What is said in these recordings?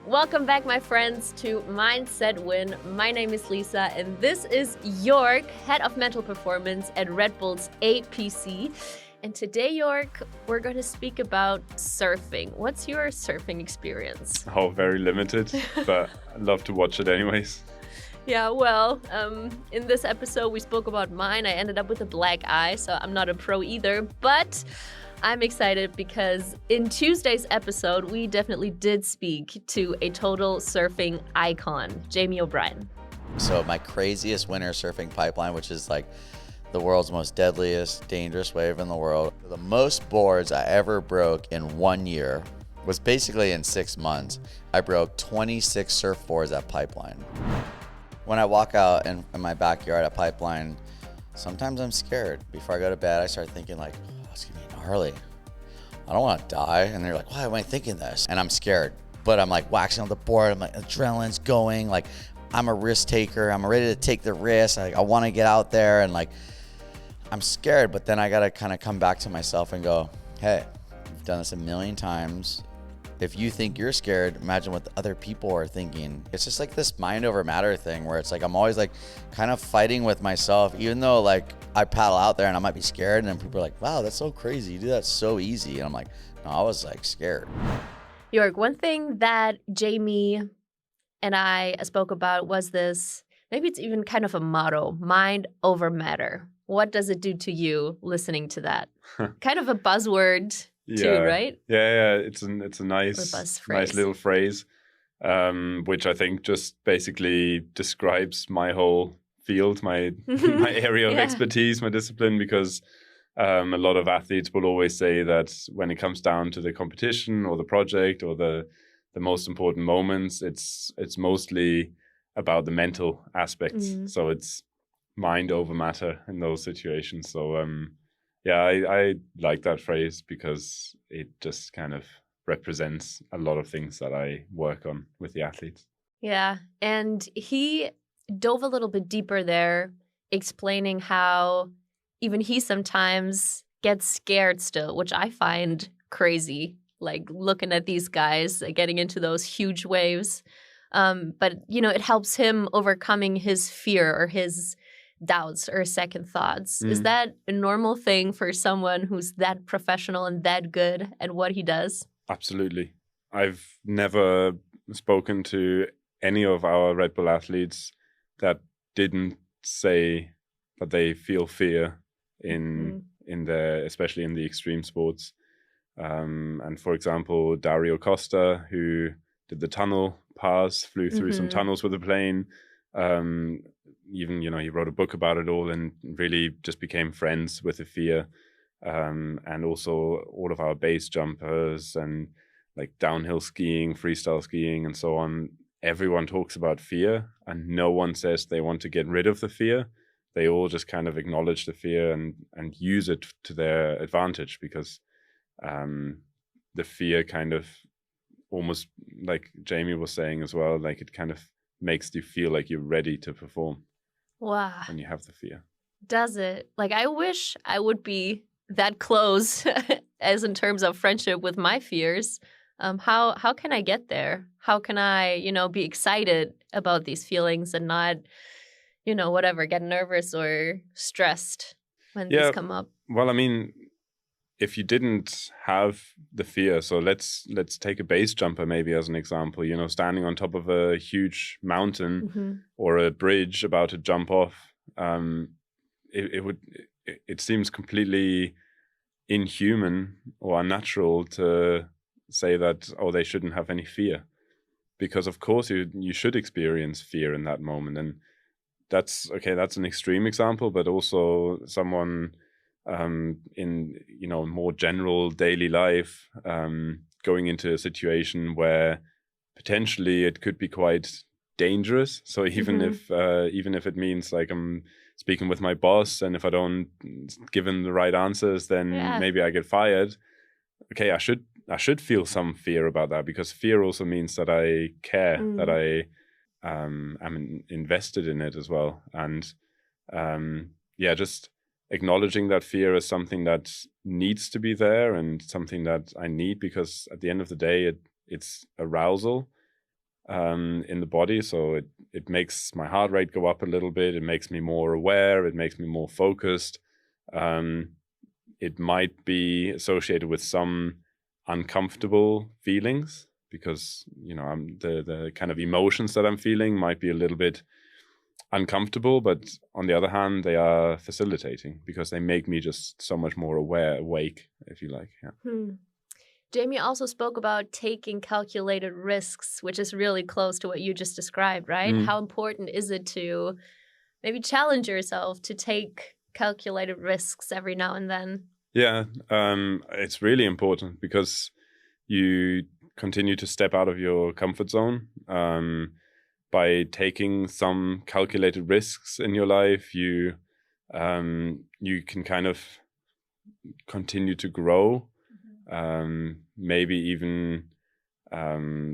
Welcome back, my friends, to Mindset Win. My name is Lisa, and this is York, head of mental performance at Red Bull's APC. And today, York, we're going to speak about surfing. What's your surfing experience? Oh, very limited, but I'd love to watch it anyways. Yeah, well, in this episode, we spoke about mine. I ended up with a black eye, so I'm not a pro either, but I'm excited because in Tuesday's episode, we definitely did speak to a total surfing icon, Jamie O'Brien. So my craziest winter surfing pipeline, which is like the world's most deadliest, dangerous wave in the world. The most boards I ever broke in 1 year was basically in 6 months. I broke 26 surfboards at Pipeline. When I walk out in my backyard at Pipeline, sometimes I'm scared. Before I go to bed, I start thinking like, oh, it's gonna be gnarly. I don't want to die. And they're like, why am I thinking this? And I'm scared, but I'm like waxing on the board. I'm like, adrenaline's going. Like, I'm a risk taker. I'm ready to take the risk. I want to get out there, and like, I'm scared, but then I got to kind of come back to myself and go, hey, you've done this a million times. If you think you're scared, imagine what the other people are thinking. It's just like this mind over matter thing where it's like I'm always like kind of fighting with myself, even though like I paddle out there and I might be scared, and then people are like, wow, that's so crazy. You do that so easy. And I'm like, no, I was like scared. York, one thing that Jamie and I spoke about was this, maybe it's even kind of a motto, mind over matter. What does it do to you listening to that? Kind of a buzzword too, right? Yeah. It's a nice little phrase, which I think just basically describes my whole field, my area of expertise, my discipline, because a lot of athletes will always say that when it comes down to the competition or the project or the most important moments, it's mostly about the mental aspects. So it's mind over matter in those situations. So I like that phrase because it just kind of represents a lot of things that I work on with the athletes. Yeah, and he dove a little bit deeper there, explaining how even he sometimes gets scared still, which I find crazy, like looking at these guys getting into those huge waves. But, you know, it helps him overcoming his fear or his doubts or second thoughts. Is that a normal thing for someone who's that professional and that good at what he does? Absolutely. I've never spoken to any of our Red Bull athletes that didn't say that they feel fear especially in the extreme sports. And for example, Dario Costa, who did the tunnel pass, flew through some tunnels with a plane. Even, he wrote a book about it all and really just became friends with the fear. And also all of our base jumpers and like downhill skiing, freestyle skiing and so on. Everyone talks about fear and no one says they want to get rid of the fear. They all just kind of acknowledge the fear and use it to their advantage because the fear kind of almost, like Jamie was saying as well, like it kind of makes you feel like you're ready to perform. Wow. When you have the fear. Does it? Like, I wish I would be that close as in terms of friendship with my fears. How can I get there? How can I, be excited about these feelings and not, get nervous or stressed when these come up? Well, I mean, if you didn't have the fear, so let's take a base jumper maybe as an example, standing on top of a huge mountain or a bridge about to jump off, it seems completely inhuman or unnatural to say that, they shouldn't have any fear. Because of course you should experience fear in that moment. And that's an extreme example, but also someone in more general daily life, going into a situation where potentially it could be quite dangerous. So even if it means like I'm speaking with my boss, and if I don't give him the right answers, then maybe I get fired. Okay, I should feel some fear about that, because fear also means that I care, that I am invested in it as well, and just acknowledging that fear as something that needs to be there and something that I need, because at the end of the day, it's arousal. in the body. So it makes my heart rate go up a little bit. It makes me more aware. It makes me more focused. It might be associated with some uncomfortable feelings because, the kind of emotions that I'm feeling might be a little bit uncomfortable, but on the other hand, they are facilitating because they make me just so much more awake, if you like. Yeah. Jamie also spoke about taking calculated risks, which is really close to what you just described, right? How important is it to maybe challenge yourself to take calculated risks every now and then? Yeah, it's really important because you continue to step out of your comfort zone. By taking some calculated risks in your life, you can kind of continue to grow, maybe even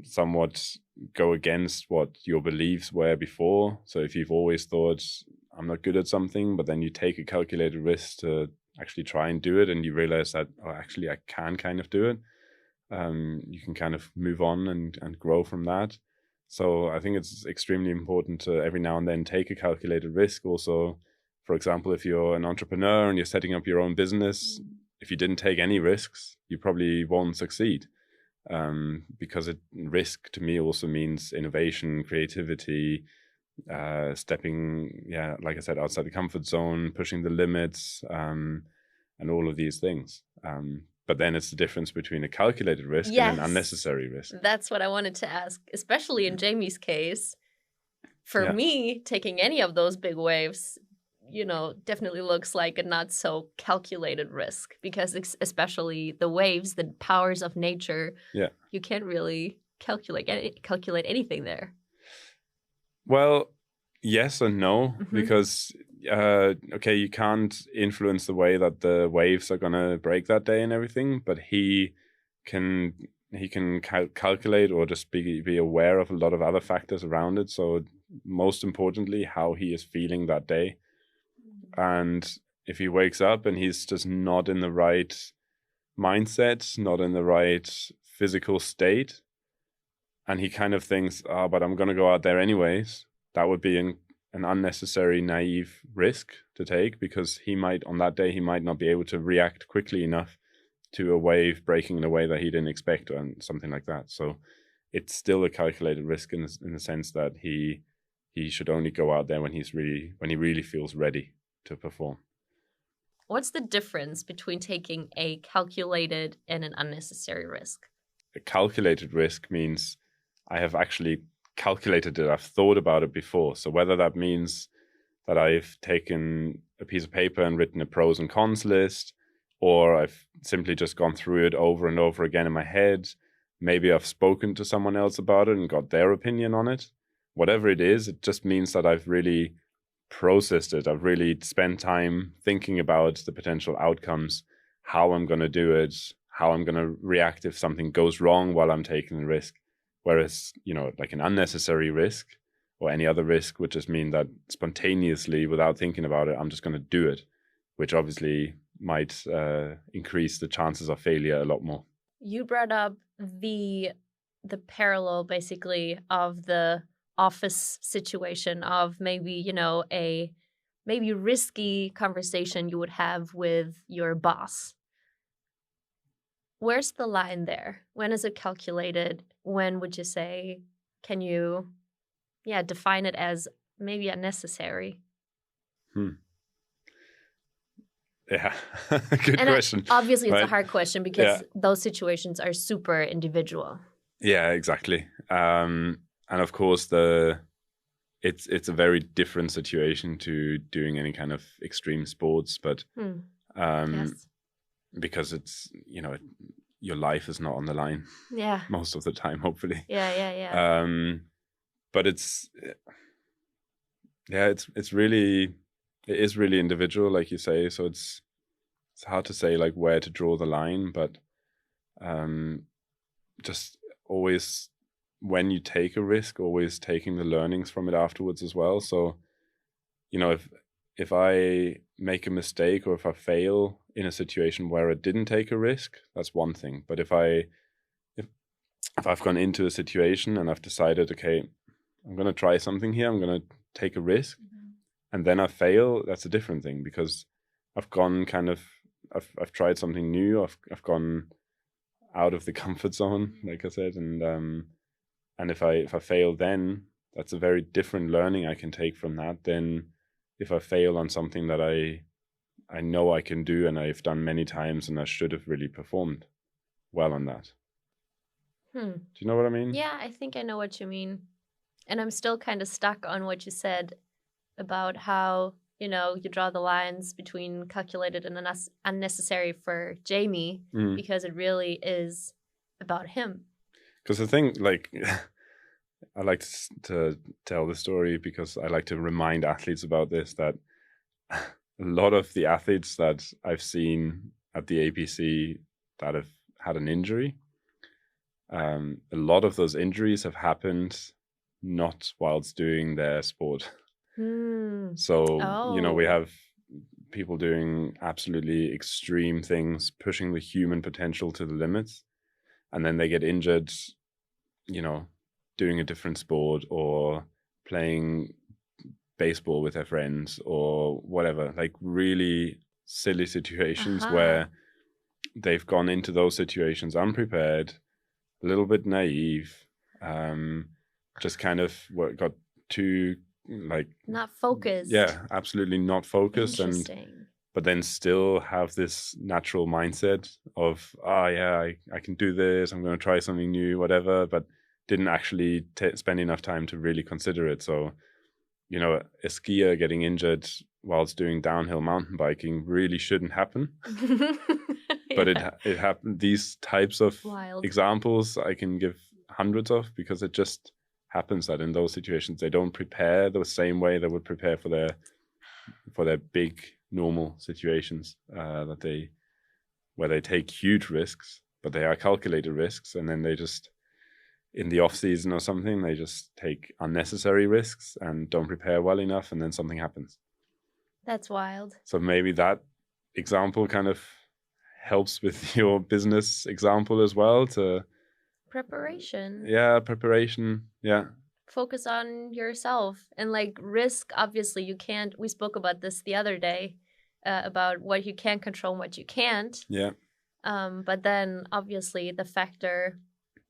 somewhat go against what your beliefs were before. So if you've always thought, I'm not good at something, but then you take a calculated risk to actually try and do it, and you realize that, actually I can kind of do it, you can kind of move on and grow from that. So I think it's extremely important to every now and then take a calculated risk. Also, for example, if you're an entrepreneur and you're setting up your own business, if you didn't take any risks, you probably won't succeed. Because risk to me also means innovation, creativity, stepping, like I said, outside the comfort zone, pushing the limits, and all of these things. But then it's the difference between a calculated risk and an unnecessary risk. That's what I wanted to ask, especially in Jamie's case. For me, taking any of those big waves, definitely looks like a not so calculated risk, because especially the waves, the powers of nature, you can't really calculate anything there. Well, yes and no, because you can't influence the way that the waves are going to break that day and everything, but he can calculate or just be aware of a lot of other factors around it. So most importantly, how he is feeling that day. And if he wakes up and he's just not in the right mindset, not in the right physical state, and he kind of thinks, but I'm going to go out there anyways, that would be an unnecessary, naive risk to take, because on that day, he might not be able to react quickly enough to a wave breaking in a way that he didn't expect, and something like that. So it's still a calculated risk in the sense that he should only go out there when he really feels ready to perform. What's the difference between taking a calculated and an unnecessary risk? A calculated risk means I have actually calculated it. I've thought about it before. So whether that means that I've taken a piece of paper and written a pros and cons list, or I've simply just gone through it over and over again in my head. Maybe I've spoken to someone else about it and got their opinion on it. Whatever it is, it just means that I've really processed it. I've really spent time thinking about the potential outcomes, how I'm going to do it, how I'm going to react if something goes wrong while I'm taking the risk. Whereas, like an unnecessary risk or any other risk would just mean that spontaneously, without thinking about it, I'm just going to do it, which obviously might increase the chances of failure a lot more. You brought up the parallel, basically, of the office situation of maybe, a maybe risky conversation you would have with your boss. Where's the line there? When is it calculated? When would you say, can you, define it as maybe unnecessary? Yeah, good question. Obviously, it's a hard question because those situations are super individual. Yeah, exactly. And of course, it's a very different situation to doing any kind of extreme sports, but because it's, your life is not on the line. Yeah. Most of the time, hopefully. Yeah. But it is really individual, like you say. So it's hard to say like where to draw the line, but just always, when you take a risk, always taking the learnings from it afterwards as well. So, if I make a mistake or if I fail in a situation where I didn't take a risk, that's one thing. But if if I've gone into a situation and I've decided, okay, I'm going to try something here, I'm going to take a risk, and then I fail, that's a different thing, because I've gone I've tried something new, I've gone out of the comfort zone, like I said, and if I fail, then that's a very different learning I can take from that than if I fail on something that I know I can do and I've done many times and I should have really performed well on that. Do you know what I mean? Yeah, I think I know what you mean. And I'm still kind of stuck on what you said about how, you draw the lines between calculated and unnecessary for Jamie, because it really is about him. Because the thing, like, I like to tell the story because I like to remind athletes about this, that a lot of the athletes that I've seen at the APC that have had an injury, a lot of those injuries have happened not whilst doing their sport. So, we have people doing absolutely extreme things, pushing the human potential to the limits, and then they get injured, doing a different sport or playing baseball with their friends or whatever, like really silly situations where they've gone into those situations unprepared, a little bit naive, just kind of got too not focused. Yeah, absolutely not focused. But then still have this natural mindset of, I can do this, I'm going to try something new, whatever, but didn't actually spend enough time to really consider it. So, a skier getting injured whilst doing downhill mountain biking really shouldn't happen. But it happened. These types of examples I can give hundreds of, because it just happens that in those situations they don't prepare the same way they would prepare for their big normal situations, where they take huge risks, but they are calculated risks, and then they just, in the off season or something, they just take unnecessary risks and don't prepare well enough, and then something happens. That's wild. So maybe that example kind of helps with your business example as well, to preparation. Yeah. Focus on yourself, and risk, obviously you can't, we spoke about this the other day, about what you can control and what you can't. Yeah. But then obviously the factor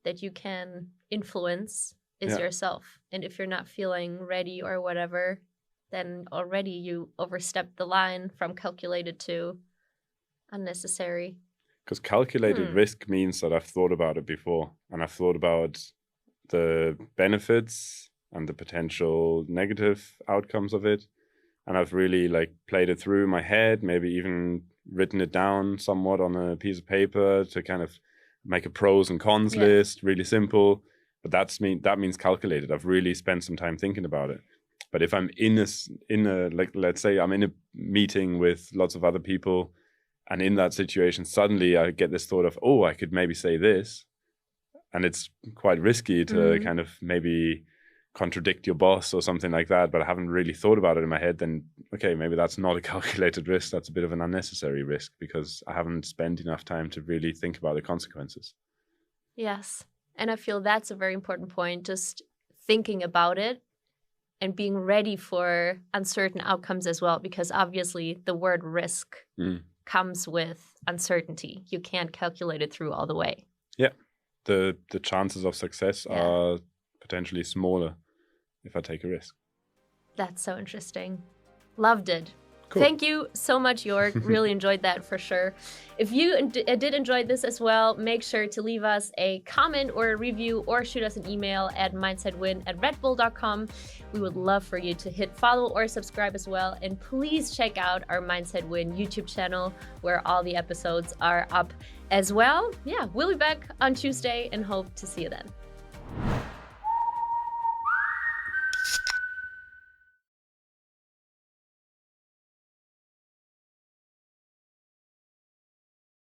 that you can influence is yourself. And if you're not feeling ready or whatever, then already you overstepped the line from calculated to unnecessary. Because calculated risk means that I've thought about it before, and I've thought about the benefits and the potential negative outcomes of it. And I've really played it through my head, maybe even written it down somewhat on a piece of paper to kind of make a pros and cons list, really simple. But that means calculated. I've really spent some time thinking about it. But if I'm in a let's say I'm in a meeting with lots of other people, and in that situation, suddenly I get this thought of, I could maybe say this. And it's quite risky to kind of maybe contradict your boss or something like that, but I haven't really thought about it in my head, then, okay, maybe that's not a calculated risk. That's a bit of an unnecessary risk because I haven't spent enough time to really think about the consequences. Yes. And I feel that's a very important point, just thinking about it and being ready for uncertain outcomes as well, because obviously the word risk comes with uncertainty. You can't calculate it through all the way. Yeah. The chances of success are potentially smaller if I take a risk. That's so interesting. Loved it. Cool. Thank you so much, York. Really enjoyed that for sure. If you did enjoy this as well, make sure to leave us a comment or a review or shoot us an email at mindsetwin@redbull.com. We would love for you to hit follow or subscribe as well. And please check out our Mindset Win YouTube channel where all the episodes are up as well. Yeah, we'll be back on Tuesday and hope to see you then.